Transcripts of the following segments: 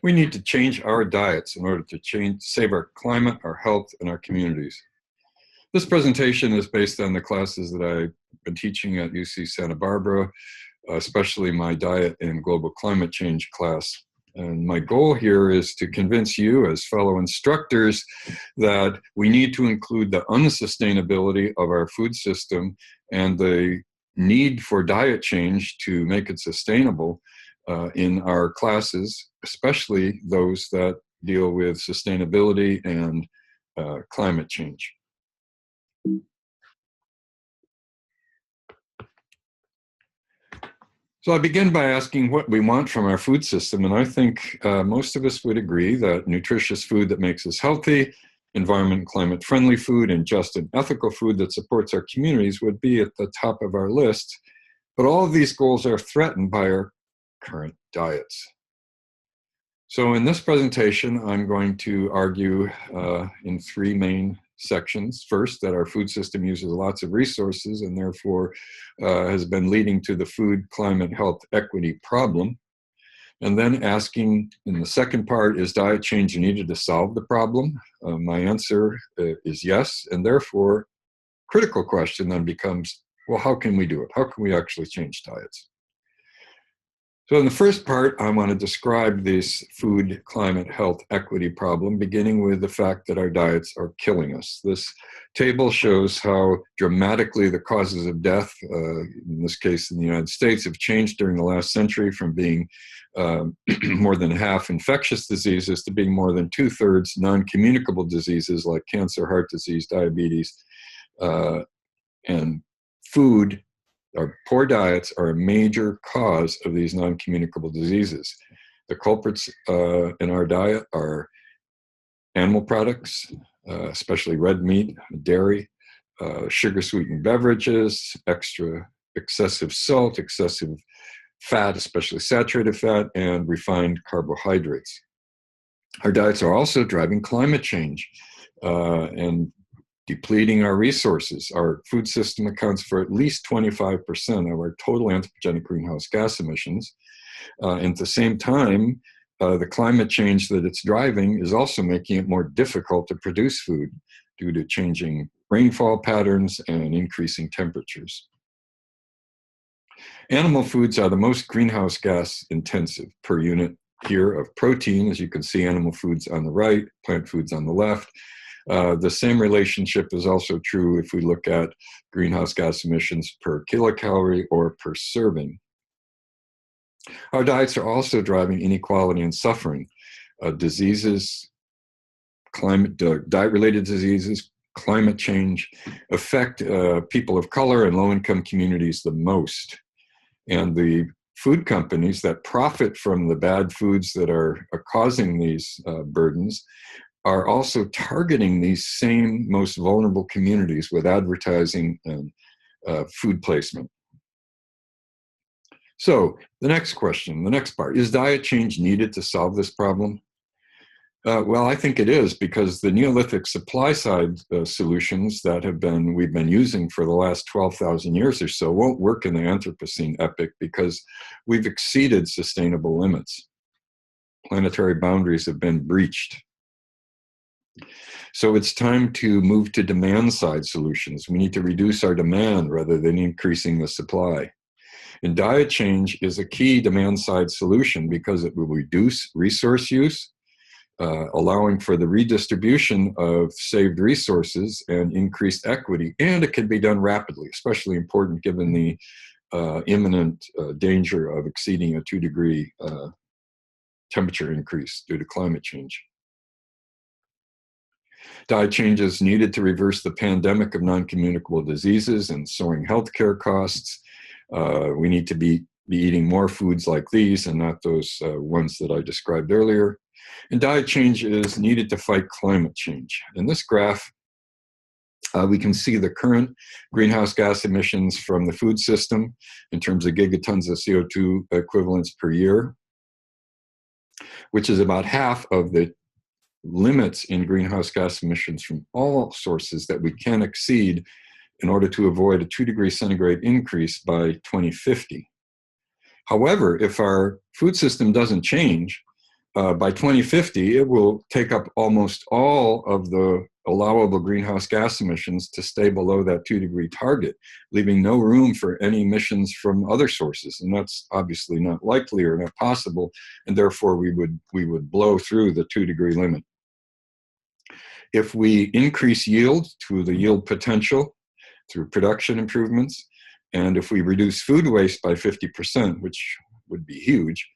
We need to change our diets in order to save our climate, our health, and our communities. This presentation is based on the classes that I've been teaching at UC Santa Barbara, especially my diet and global climate change class. And my goal here is to convince you as fellow instructors that we need to include the unsustainability of our food system and the need for diet change to make it sustainable in our classes, especially those that deal with sustainability and climate change. So I begin by asking what we want from our food system, and I think most of us would agree that nutritious food that makes us healthy, environment and climate friendly food, and just and ethical food that supports our communities would be at the top of our list. But all of these goals are threatened by our current diets. So in this presentation, I'm going to argue in three main sections. First, that our food system uses lots of resources and therefore has been leading to the food, climate, health equity problem. And then asking in the second part, is diet change needed to solve the problem? My answer is yes, and therefore critical question then becomes, well, how can we do it? How can we actually change diets? So in the first part, I want to describe this food, climate, health equity problem, beginning with the fact that our diets are killing us. This table shows how dramatically the causes of death, in this case in the United States, have changed during the last century from being more than half infectious diseases to being more than 2/3 non-communicable diseases like cancer, heart disease, diabetes, and food. Our poor diets are a major cause of these non-communicable diseases. The culprits in our diet are animal products, especially red meat, dairy, sugar-sweetened beverages, excessive salt, excessive fat, especially saturated fat, and refined carbohydrates. Our diets are also driving climate change and depleting our resources. Our food system accounts for at least 25% of our total anthropogenic greenhouse gas emissions. And at the same time, the climate change that it's driving is also making it more difficult to produce food due to changing rainfall patterns and increasing temperatures. Animal foods are the most greenhouse gas intensive per unit here of protein. As you can see, animal foods on the right, plant foods on the left. The same relationship is also true if we look at greenhouse gas emissions per kilocalorie or per serving. Our diets are also driving inequality and suffering. Diseases, diet-related diseases, climate change affect people of color and low-income communities the most. And the food companies that profit from the bad foods that are causing these burdens are also targeting these same most vulnerable communities with advertising and food placement. So the next question, the next part, is diet change needed to solve this problem? Well, I think it is, because the Neolithic supply side solutions that we've been using for the last 12,000 years or so won't work in the Anthropocene epoch because we've exceeded sustainable limits. Planetary boundaries have been breached. So it's time to move to demand side solutions. We need to reduce our demand rather than increasing the supply. And diet change is a key demand side solution because it will reduce resource use, allowing for the redistribution of saved resources and increased equity. And it can be done rapidly, especially important given the imminent danger of exceeding a 2-degree temperature increase due to climate change. Diet change is needed to reverse the pandemic of non-communicable diseases and soaring healthcare costs. We need to be eating more foods like these and not those ones that I described earlier. And diet change is needed to fight climate change. In this graph, we can see the current greenhouse gas emissions from the food system in terms of gigatons of CO2 equivalents per year, which is about half of the limits in greenhouse gas emissions from all sources that we can exceed in order to avoid a 2-degree centigrade increase by 2050. However, if our food system doesn't change, By 2050, it will take up almost all of the allowable greenhouse gas emissions to stay below that 2-degree target, leaving no room for any emissions from other sources. And that's obviously not likely or not possible, and therefore we would blow through the 2-degree limit. If we increase yield to the yield potential through production improvements, and if we reduce food waste by 50%, which would be huge,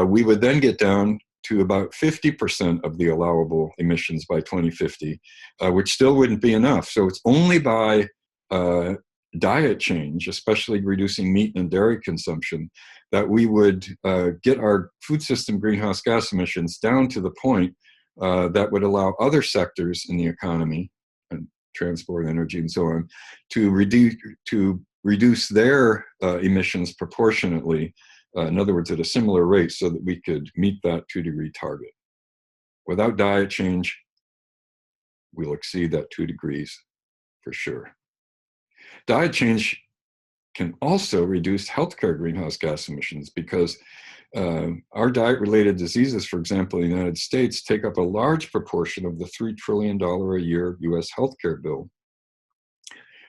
we would then get down to about 50% of the allowable emissions by 2050, which still wouldn't be enough. So it's only by diet change, especially reducing meat and dairy consumption, that we would get our food system greenhouse gas emissions down to the point that would allow other sectors in the economy, and transport, energy, and so on, to reduce their emissions proportionately. In other words, at a similar rate, so that we could meet that 2-degree target. Without diet change, we'll exceed that 2 degrees for sure. Diet change can also reduce healthcare greenhouse gas emissions, because our diet-related diseases, for example, in the United States, take up a large proportion of the $3 trillion a year US healthcare bill.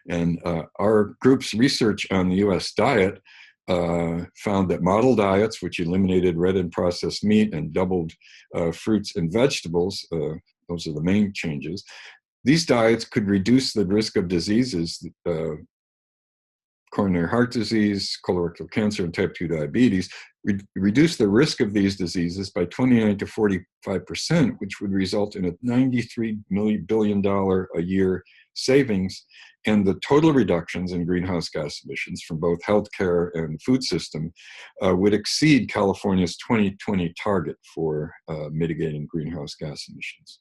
And our group's research on the US diet found that model diets, which eliminated red and processed meat and doubled fruits and vegetables, those are the main changes, these diets could reduce the risk of diseases, coronary heart disease, colorectal cancer, and type 2 diabetes, reduce the risk of these diseases by 29 to 45%, which would result in a $93 billion a year savings, and the total reductions in greenhouse gas emissions from both healthcare and food system would exceed California's 2020 target for mitigating greenhouse gas emissions.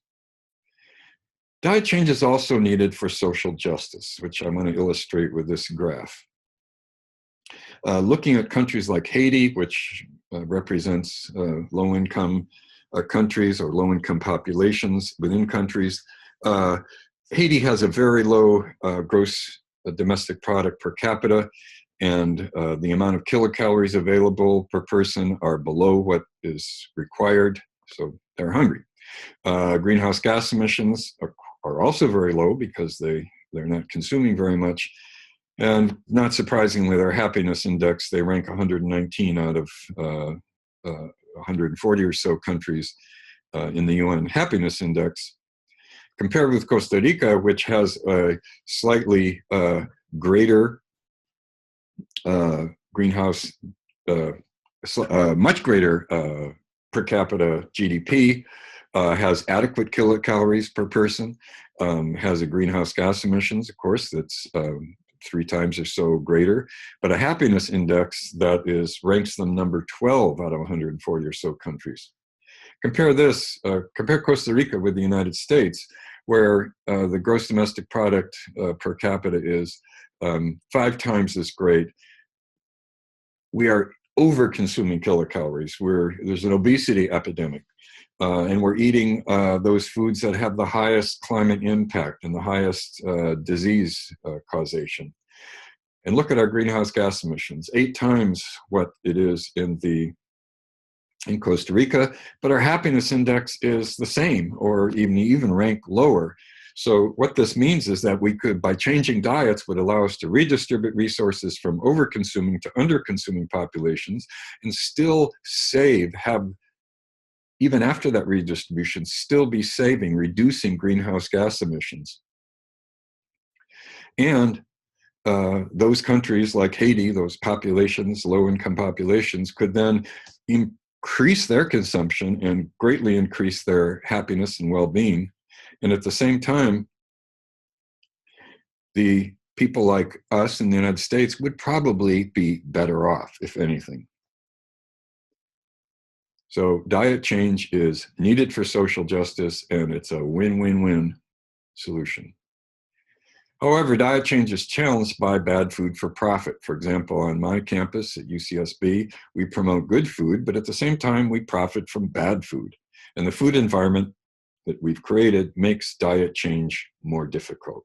Diet change is also needed for social justice, which I'm going to illustrate with this graph. Looking at countries like Haiti, which represents low-income countries or low-income populations within countries, Haiti has a very low gross domestic product per capita, and the amount of kilocalories available per person are below what is required, so they're hungry. Greenhouse gas emissions are also very low because they're not consuming very much. And not surprisingly, their happiness index, they rank 119 out of 140 or so countries in the UN happiness index, compared with Costa Rica, which has a slightly greater greenhouse, much greater per capita GDP, has adequate kilocalories per person, has a greenhouse gas emissions, of course, that's 3 times or so greater, but a happiness index that ranks them number 12 out of 140 or so countries. Compare Costa Rica with the United States, where the gross domestic product per capita is 5 times as great. We are over-consuming kilocalories. There's an obesity epidemic, and we're eating those foods that have the highest climate impact and the highest disease causation. And look at our greenhouse gas emissions, 8 times what it is in Costa Rica, but our happiness index is the same, or even rank lower. So what this means is that we could, by changing diets, would allow us to redistribute resources from over-consuming to under-consuming populations, and still even after that redistribution, still be reducing greenhouse gas emissions. And those countries like Haiti, those populations, low-income populations, could then increase their consumption and greatly increase their happiness and well-being. And at the same time, the people like us in the United States would probably be better off, if anything. So diet change is needed for social justice, and it's a win-win-win solution. However, diet change is challenged by bad food for profit. For example, on my campus at UCSB, we promote good food, but at the same time, we profit from bad food. And the food environment that we've created makes diet change more difficult.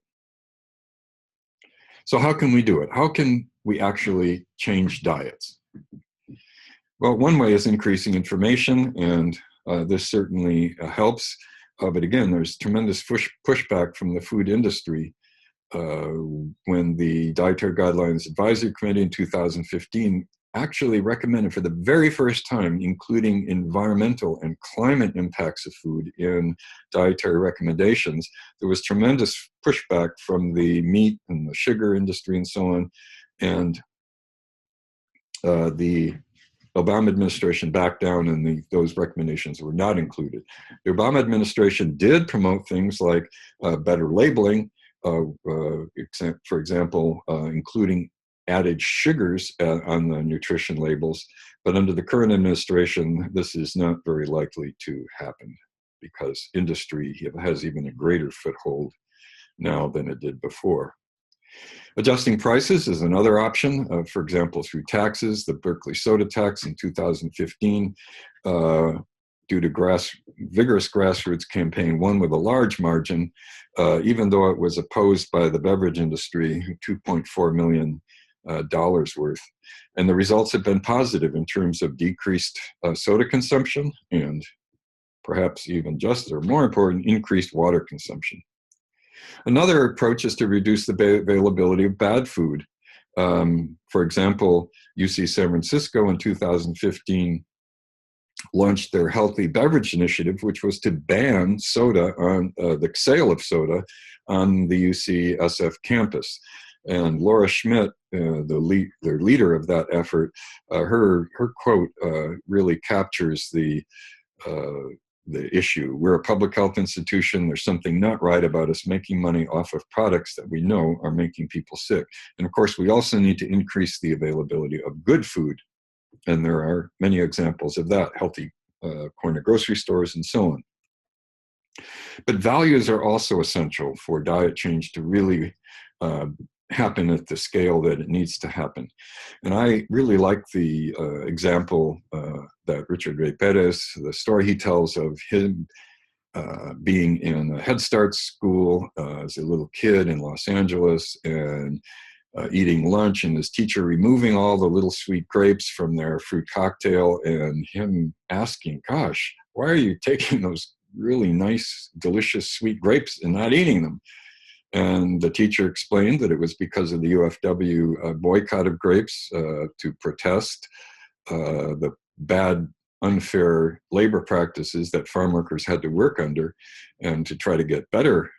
So how can we do it? How can we actually change diets? Well, one way is increasing information and this certainly helps. But again, there's tremendous pushback from the food industry. When the Dietary Guidelines Advisory Committee in 2015 actually recommended for the very first time including environmental and climate impacts of food in dietary recommendations, there was tremendous pushback from the meat and the sugar industry and so on. And the Obama administration backed down, and those recommendations were not included. The Obama administration did promote things like better labeling, for example, including added sugars on the nutrition labels. But under the current administration, this is not very likely to happen because industry has even a greater foothold now than it did before. Adjusting prices is another option, for example, through taxes. The Berkeley soda tax in 2015, due to vigorous grassroots campaign, won with a large margin, even though it was opposed by the beverage industry, $2.4 million worth. And the results have been positive in terms of decreased soda consumption and perhaps even just, or more important, increased water consumption. Another approach is to reduce the availability of bad food. For example, UC San Francisco in 2015 launched their Healthy Beverage Initiative, which was to ban soda on the sale of soda on the UCSF campus. And Laura Schmidt, their leader of that effort, her quote really captures the issue. We're a public health institution. There's something not right about us making money off of products that we know are making people sick. And of course, we also need to increase the availability of good food. And there are many examples of that, healthy corner grocery stores and so on. But values are also essential for diet change to really happen at the scale that it needs to happen. And I really like the example that Richard Ray Perez, the story he tells of him being in a Head Start school as a little kid in Los Angeles and eating lunch, and his teacher removing all the little sweet grapes from their fruit cocktail, and him asking, gosh, why are you taking those really nice, delicious sweet grapes and not eating them? And the teacher explained that it was because of the UFW boycott of grapes to protest the bad, unfair labor practices that farm workers had to work under, and to try to get better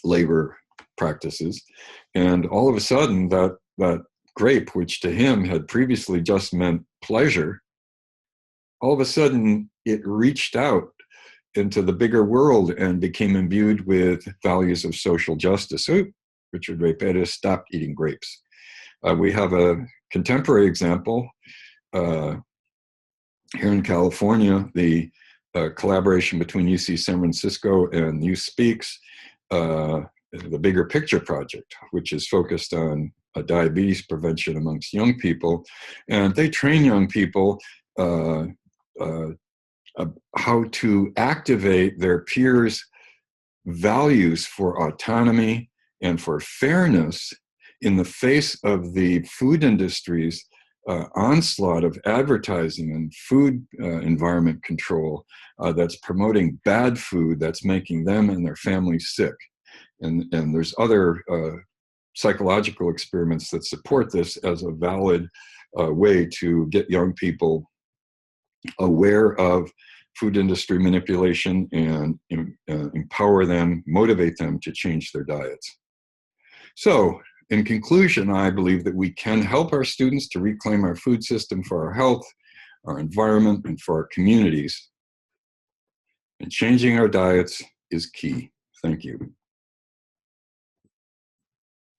labor practices. And all of a sudden, that grape, which to him had previously just meant pleasure, all of a sudden it reached out into the bigger world and became imbued with values of social justice. So Richard Ray Perez stopped eating grapes. We have a contemporary example here in California, the collaboration between UC San Francisco and Youth Speaks, the Bigger Picture Project, which is focused on diabetes prevention amongst young people. And they train young people how to activate their peers' values for autonomy and for fairness in the face of the food industry's onslaught of advertising and food environment control that's promoting bad food that's making them and their families sick. And there's other psychological experiments that support this as a valid way to get young people aware of food industry manipulation and empower them, motivate them to change their diets. So, in conclusion, I believe that we can help our students to reclaim our food system for our health, our environment, and for our communities. And changing our diets is key. Thank you.